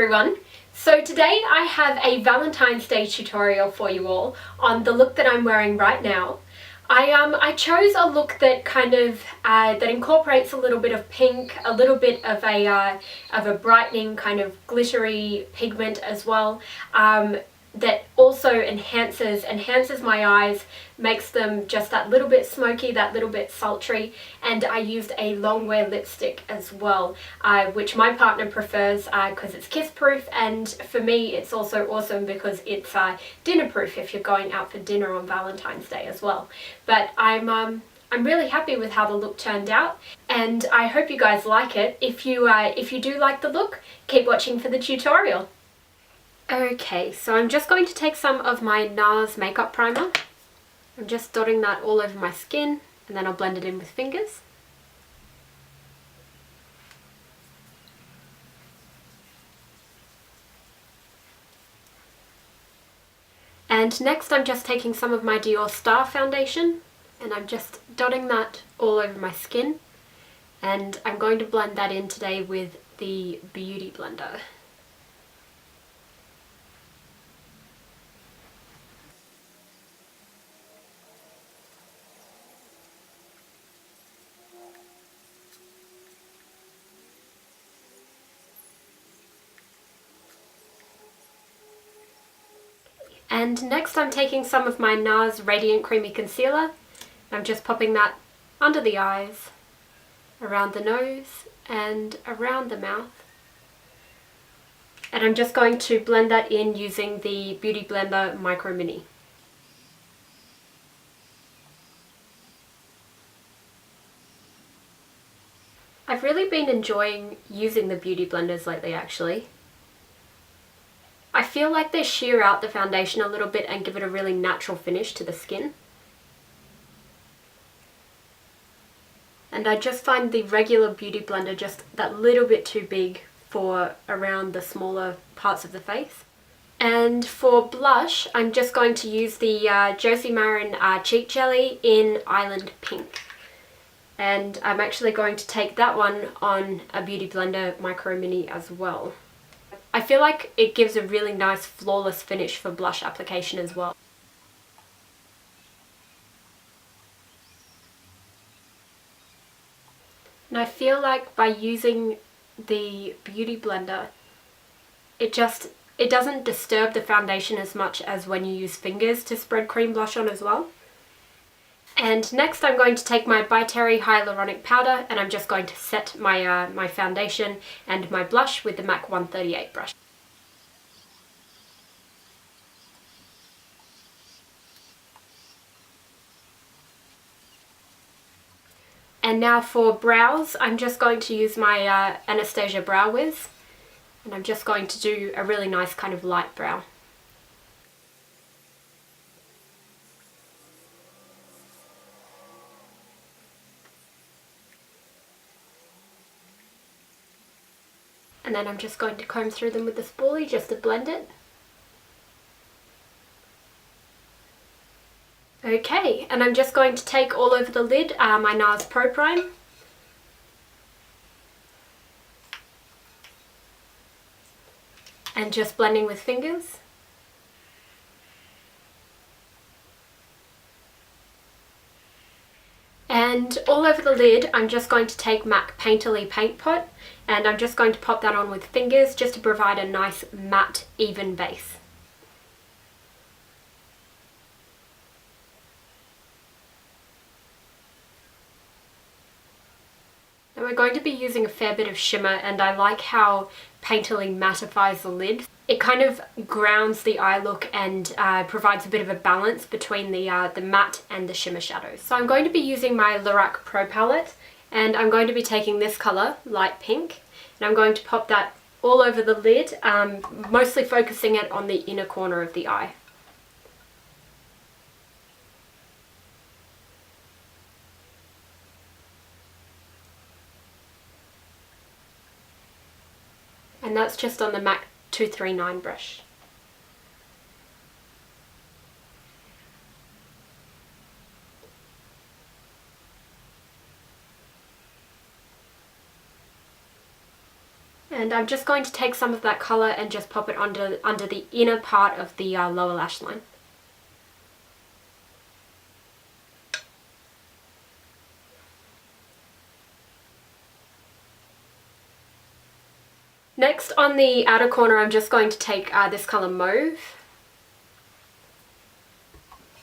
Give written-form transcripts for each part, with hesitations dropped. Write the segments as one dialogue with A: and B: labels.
A: everyone! So today I have a Valentine's Day tutorial for you all on the look that I'm wearing right now. I chose a look that kind of that incorporates a little bit of pink, a little bit of a brightening kind of glittery pigment as well. That also enhances my eyes, makes them just that little bit smoky, that little bit sultry, and I used a long wear lipstick as well, which my partner prefers because it's kiss proof, and for me it's also awesome because it's dinner proof if you're going out for dinner on Valentine's Day as well. But I'm really happy with how the look turned out, and I hope you guys like it. If you do like the look, keep watching for the tutorial. Okay, so I'm just going to take some of my Nars makeup primer. I'm just dotting that all over my skin, and then I'll blend it in with fingers. And next I'm just taking some of my Dior Star foundation, and I'm just dotting that all over my skin. And I'm going to blend that in today with the Beauty Blender. And next I'm taking some of my Nars Radiant Creamy Concealer. I'm just popping that under the eyes, around the nose, and around the mouth. And I'm just going to blend that in using the Beauty Blender Micro Mini. I've really been enjoying using the Beauty Blenders lately actually. I feel like they sheer out the foundation a little bit and give it a really natural finish to the skin. And I just find the regular Beauty Blender just that little bit too big for around the smaller parts of the face. And for blush, I'm just going to use the Josie Maran Cheek Jelly in Island Pink. And I'm actually going to take that one on a Beauty Blender Micro Mini as well. I feel like it gives a really nice flawless finish for blush application as well. And I feel like by using the Beauty Blender, it doesn't disturb the foundation as much as when you use fingers to spread cream blush on as well. And next I'm going to take my By Terry Hyaluronic Powder, and I'm just going to set my, my foundation and my blush with the MAC 138 brush. And now for brows, I'm just going to use my Anastasia Brow Wiz, and I'm just going to do a really nice kind of light brow. And then I'm just going to comb through them with the spoolie just to blend it. Okay, and I'm just going to take all over the lid my Nars Pro Prime. And just blending with fingers. And all over the lid, I'm just going to take MAC Painterly Paint Pot, and I'm just going to pop that on with fingers just to provide a nice matte, even base. Now we're going to be using a fair bit of shimmer, and I like how Painterly mattifies the lid. It kind of grounds the eye look and provides a bit of a balance between the matte and the shimmer shadows. So I'm going to be using my Lorac Pro Palette, and I'm going to be taking this colour, light pink, and I'm going to pop that all over the lid, mostly focusing it on the inner corner of the eye. And that's just on the MAC 239 brush. And I'm just going to take some of that colour and just pop it under the inner part of the lower lash line. Next, on the outer corner, I'm just going to take this colour mauve.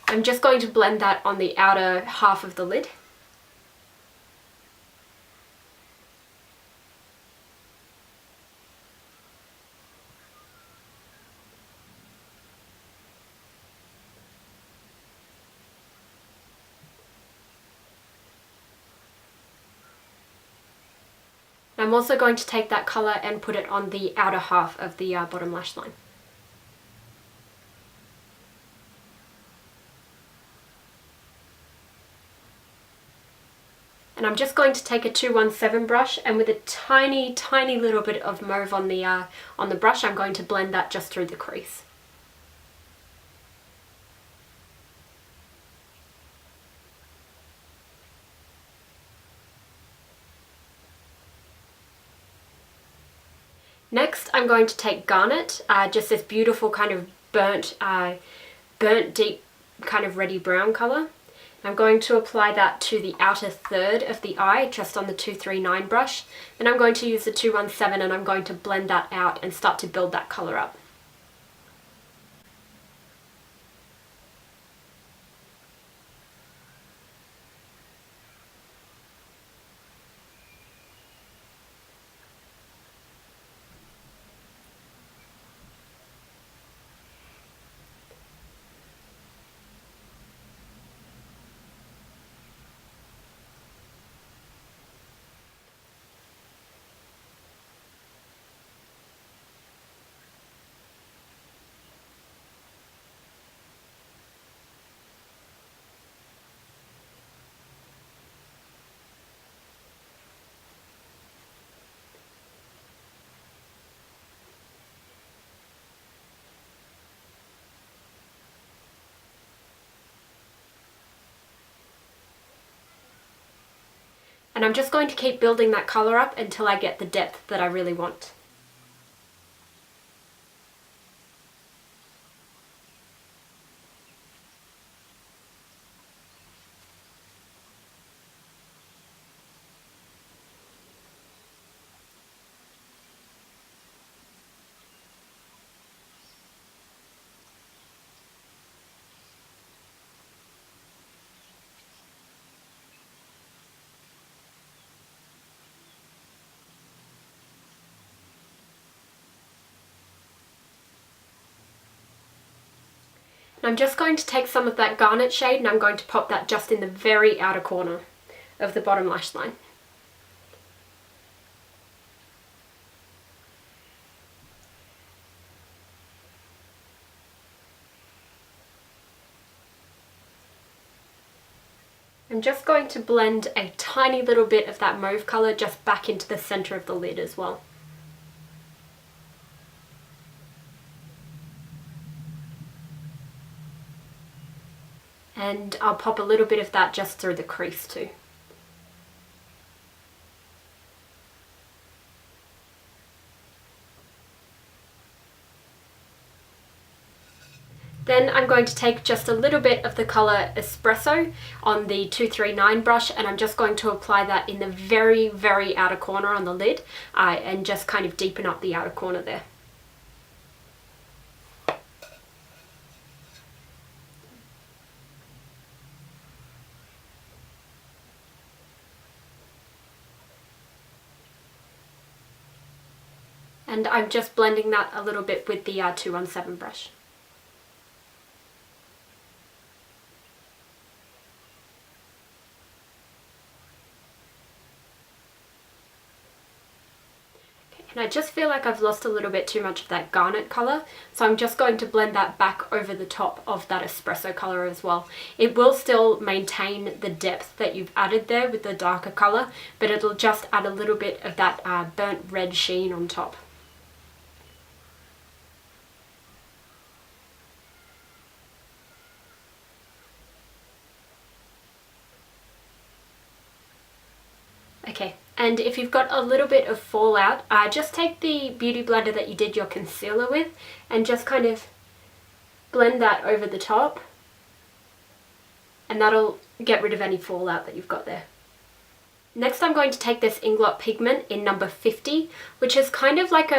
A: I'm just going to blend that on the outer half of the lid. I'm also going to take that colour and put it on the outer half of the bottom lash line. And I'm just going to take a 217 brush, and with a tiny little bit of mauve on the brush, I'm going to blend that just through the crease. Next, I'm going to take garnet, just this beautiful kind of burnt deep kind of reddy brown colour. I'm going to apply that to the outer third of the eye, just on the 239 brush. Then I'm going to use the 217 and I'm going to blend that out and start to build that colour up. And I'm just going to keep building that colour up until I get the depth that I really want. I'm just going to take some of that garnet shade and I'm going to pop that just in the very outer corner of the bottom lash line. I'm just going to blend a tiny little bit of that mauve colour just back into the centre of the lid as well. And I'll pop a little bit of that just through the crease too. Then I'm going to take just a little bit of the colour Espresso on the 239 brush, and I'm just going to apply that in the very outer corner on the lid and just kind of deepen up the outer corner there. And I'm just blending that a little bit with the 217 brush. And I just feel like I've lost a little bit too much of that garnet colour, so I'm just going to blend that back over the top of that espresso colour as well. It will still maintain the depth that you've added there with the darker colour, but it'll just add a little bit of that burnt red sheen on top. Okay, and if you've got a little bit of fallout, just take the beauty blender that you did your concealer with and just kind of blend that over the top, and that'll get rid of any fallout that you've got there. Next I'm going to take this Inglot Pigment in number 50, which is kind of like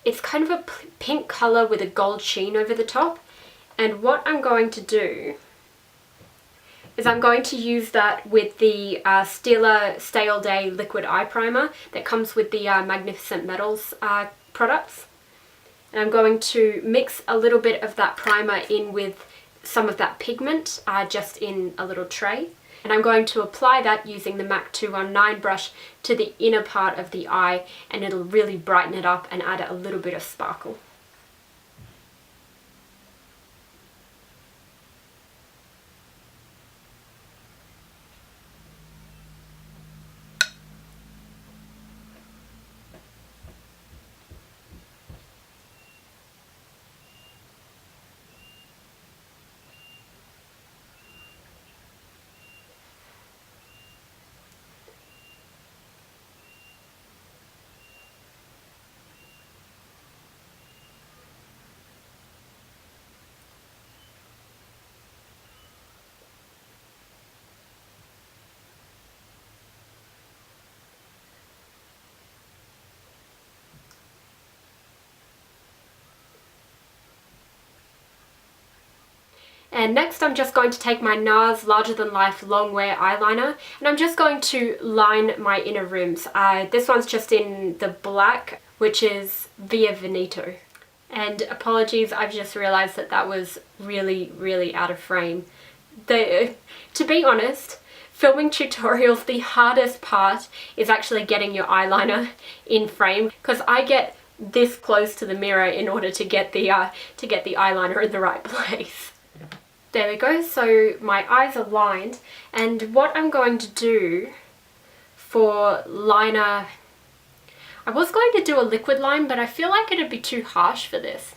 A: it's kind of a pink colour with a gold sheen over the top. And what I'm going to do is I'm going to use that with the Stila Stay All Day Liquid Eye Primer that comes with the Magnificent Metals products. And I'm going to mix a little bit of that primer in with some of that pigment just in a little tray. And I'm going to apply that using the MAC 219 brush to the inner part of the eye, and it'll really brighten it up and add a little bit of sparkle. And next I'm just going to take my Nars Larger Than Life Long Wear Eyeliner, and I'm just going to line my inner rims. This one's just in the black, which is via Venito. And apologies, I've just realised that that was really out of frame. To be honest, filming tutorials, the hardest part is actually getting your eyeliner in frame, because I get this close to the mirror in order to get the eyeliner in the right place. There we go, so my eyes are lined, and what I'm going to do for liner, I was going to do a liquid line, but I feel like it'd be too harsh for this.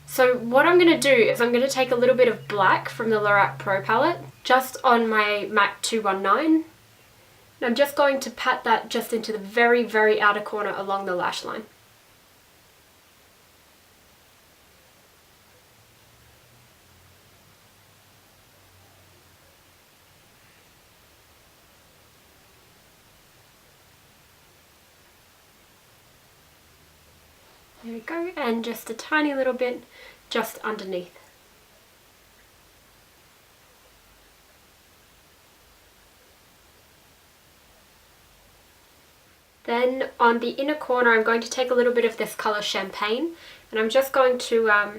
A: So what I'm going to do is I'm going to take a little bit of black from the Lorac Pro palette, just on my MAC 219, and I'm just going to pat that just into the very outer corner along the lash line. There we go, and just a tiny little bit just underneath. Then on the inner corner I'm going to take a little bit of this colour Champagne, and I'm just going to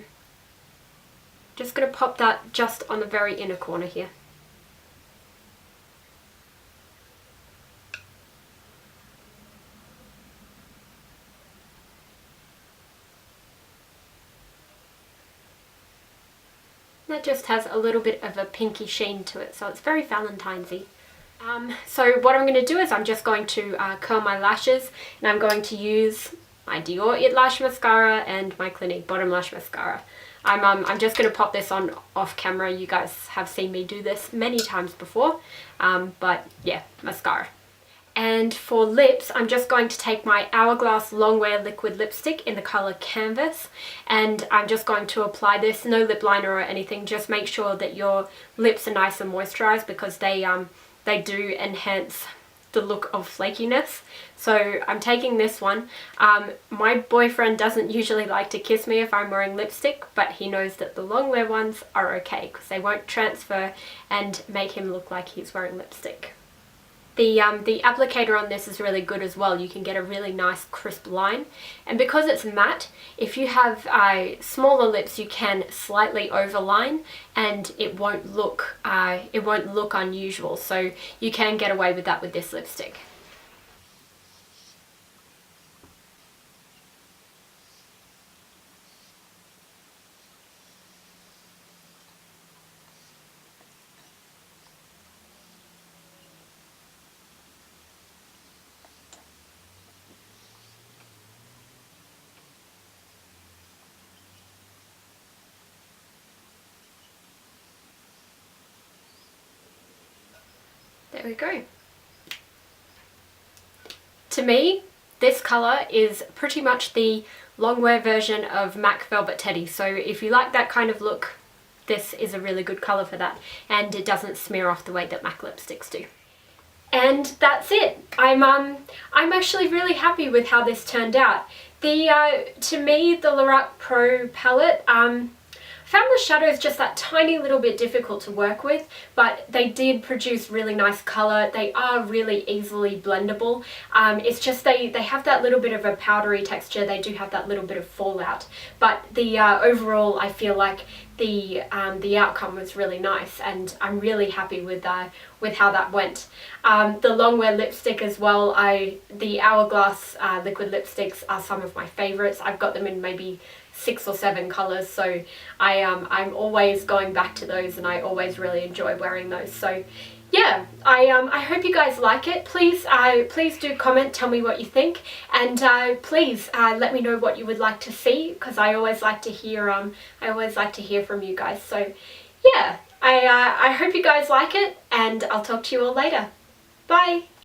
A: pop that just on the very inner corner here. That just has a little bit of a pinky sheen to it, so it's very Valentine's-y. So what I'm going to do is I'm just going to curl my lashes, and I'm going to use my Dior It Lash Mascara and my Clinique Bottom Lash Mascara. I'm just going to pop this on off camera. You guys have seen me do this many times before, but yeah, mascara. And for lips, I'm just going to take my Hourglass Longwear Liquid Lipstick in the colour Canvas, and I'm just going to apply this, no lip liner or anything, just make sure that your lips are nice and moisturised, because they do enhance the look of flakiness. So I'm taking this one. My boyfriend doesn't usually like to kiss me if I'm wearing lipstick, but he knows that the long wear ones are okay, because they won't transfer and make him look like he's wearing lipstick. The applicator on this is really good as well. You can get a really nice crisp line, and because it's matte, if you have smaller lips, you can slightly overline and it won't look unusual. So you can get away with that with this lipstick. There we go. To me, this colour is pretty much the long wear version of MAC Velvet Teddy, so if you like that kind of look, this is a really good colour for that, and it doesn't smear off the way that MAC lipsticks do. And that's it. I'm actually really happy with how this turned out. To me, the Lorac Pro palette, found the shadows just that tiny little bit difficult to work with, but they did produce really nice colour. They are really easily blendable. It's just they have that little bit of a powdery texture. They do have that little bit of fallout, but the overall, I feel like the outcome was really nice, and I'm really happy with how that went. The long wear lipstick as well, the Hourglass liquid lipsticks are some of my favourites. I've got them in maybe 6 or 7 colours, so I'm always going back to those, and I always really enjoy wearing those. So yeah, I hope you guys like it. Please do comment, tell me what you think, and please let me know what you would like to see, because I always like to hear from you guys. So yeah, I hope you guys like it, and I'll talk to you all later. Bye!